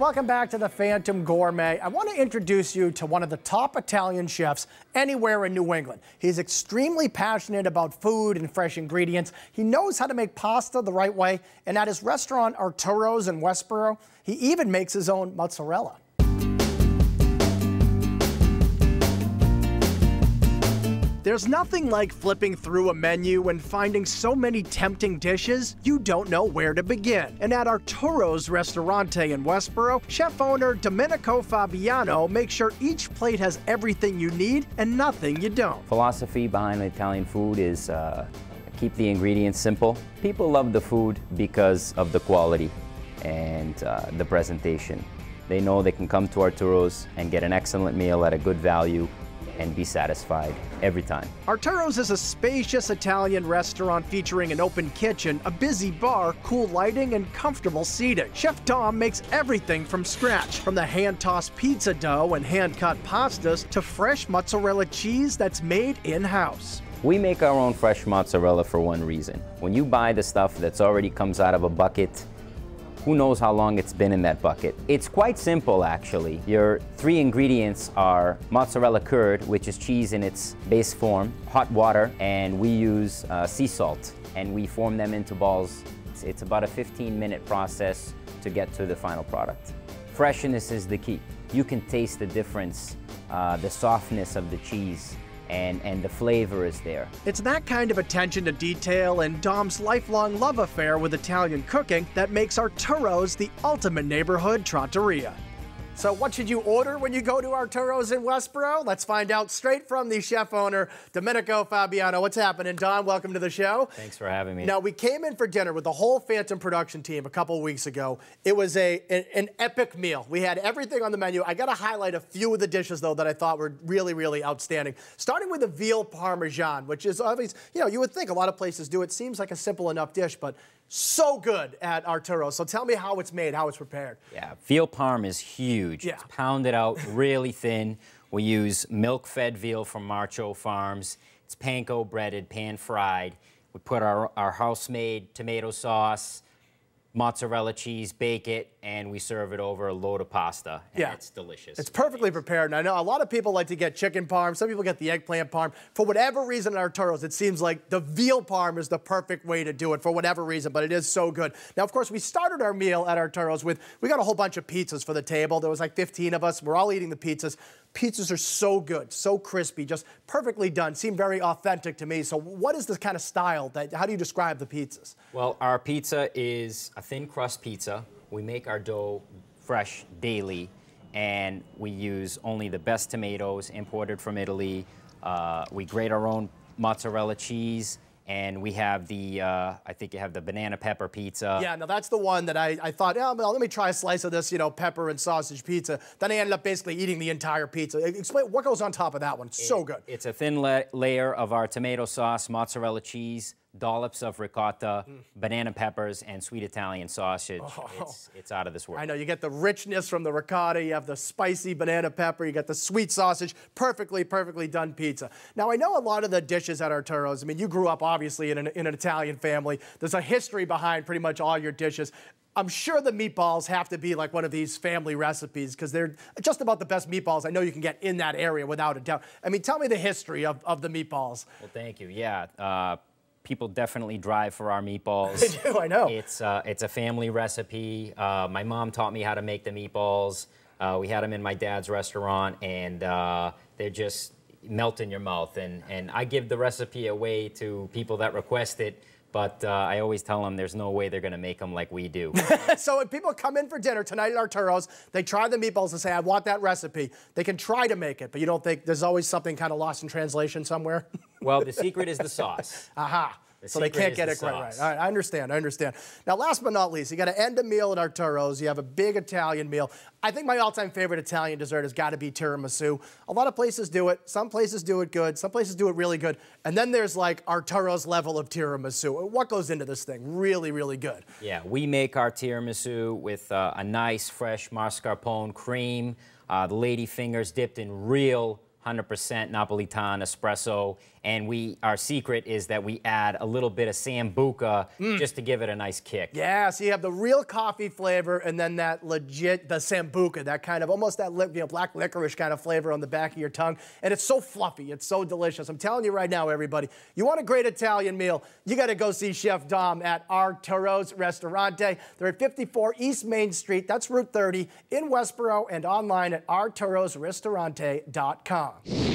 Welcome back to the Phantom Gourmet. I want to introduce you to one of the top Italian chefs anywhere in New England. He's extremely passionate about food and fresh ingredients. He knows how to make pasta the right way, and at his restaurant Arturo's in Westboro, he even makes his own mozzarella. There's nothing like flipping through a menu and finding so many tempting dishes, you don't know where to begin. And at Arturo's Restaurante in Westboro, chef owner Domenico Fabiano makes sure each plate has everything you need and nothing you don't. Philosophy behind Italian food is keep the ingredients simple. People love the food because of the quality and the presentation. They know they can come to Arturo's and get an excellent meal at a good value and be satisfied every time. Arturo's is a spacious Italian restaurant featuring an open kitchen, a busy bar, cool lighting, and comfortable seating. Chef Dom makes everything from scratch, from the hand-tossed pizza dough and hand-cut pastas to fresh mozzarella cheese that's made in-house. We make our own fresh mozzarella for one reason. When you buy the stuff that's already comes out of a bucket, who knows how long it's been in that bucket. It's quite simple, actually. Your three ingredients are mozzarella curd, which is cheese in its base form, hot water, and we use sea salt, and we form them into balls. It's about a 15-minute process to get to the final product. Freshness is the key. You can taste the difference, the softness of the cheese, and the flavor is there. It's that kind of attention to detail and Dom's lifelong love affair with Italian cooking that makes Arturo's the ultimate neighborhood trattoria. So what should you order when you go to Arturo's in Westboro? Let's find out straight from the chef owner, Domenico Fabiano. What's happening, Dom? Welcome to the show. Thanks for having me. Now, we came in for dinner with the whole Phantom production team a couple of weeks ago. It was an epic meal. We had everything on the menu. I got to highlight a few of the dishes, though, that I thought were really, really outstanding. Starting with the veal parmesan, which is obvious, you would think a lot of places do it. Seems like a simple enough dish, but so good at Arturo's. So tell me how it's made, how it's prepared. Yeah, veal parm is huge. Yeah. It's pounded out really thin. We use milk-fed veal from Marcho Farms. It's panko breaded, pan-fried. We put our house-made tomato sauce, mozzarella cheese, bake it, and we serve it over a load of pasta. And yeah, it's delicious. It's perfectly prepared. And I know a lot of people like to get chicken parm. Some people get the eggplant parm. For whatever reason at Arturo's, it seems like the veal parm is the perfect way to do it for whatever reason, but it is so good. Now, of course, we started our meal at Arturo's with, we got a whole bunch of pizzas for the table. There was like 15 of us. We're all eating the pizzas. Pizzas are so good, so crispy, just perfectly done. Seem very authentic to me. So what is this kind of style? How do you describe the pizzas? Well, our pizza is a thin crust pizza. We make our dough fresh daily, and we use only the best tomatoes imported from Italy. We grate our own mozzarella cheese, and we have the, I think you have the banana pepper pizza. Yeah, now that's the one that I thought, oh, well, let me try a slice of this, pepper and sausage pizza. Then I ended up basically eating the entire pizza. Explain what goes on top of that one. It's so good. It's a thin layer of our tomato sauce, mozzarella cheese, dollops of ricotta, banana peppers, and sweet Italian sausage. Oh. It's out of this world. I know, you get the richness from the ricotta, you have the spicy banana pepper, you get the sweet sausage, perfectly done pizza. Now, I know a lot of the dishes at Arturo's, I mean, you grew up obviously in an Italian family. There's a history behind pretty much all your dishes. I'm sure the meatballs have to be like one of these family recipes because they're just about the best meatballs I know you can get in that area without a doubt. I mean, tell me the history of the meatballs. Well, thank you. Yeah. People definitely drive for our meatballs. They do, I know. It's a family recipe. My mom taught me how to make the meatballs. We had them in my dad's restaurant, and they're just melt in your mouth. And I give the recipe away to people that request it, but I always tell them there's no way they're going to make them like we do. So if people come in for dinner tonight at Arturo's, they try the meatballs and say, I want that recipe. They can try to make it, but you don't think there's always something kind of lost in translation somewhere? Well, the secret is the sauce. Aha. So they can't get it quite right. All right, I understand. Now, last but not least, you got to end a meal at Arturo's. You have a big Italian meal. I think my all-time favorite Italian dessert has got to be tiramisu. A lot of places do it. Some places do it good. Some places do it really good. And then there's like Arturo's level of tiramisu. What goes into this thing? Really, really good. Yeah, we make our tiramisu with a nice, fresh mascarpone cream. The lady fingers dipped in real 100% Napolitan espresso, And our secret is that we add a little bit of Sambuca just to give it a nice kick. Yeah, so you have the real coffee flavor and then that legit, the Sambuca, that kind of, almost that black licorice kind of flavor on the back of your tongue. And it's so fluffy, it's so delicious. I'm telling you right now, everybody, you want a great Italian meal, you got to go see Chef Dom at Arturo's Ristorante. They're at 54 East Main Street, that's Route 30, in Westboro, and online at arturosristorante.com.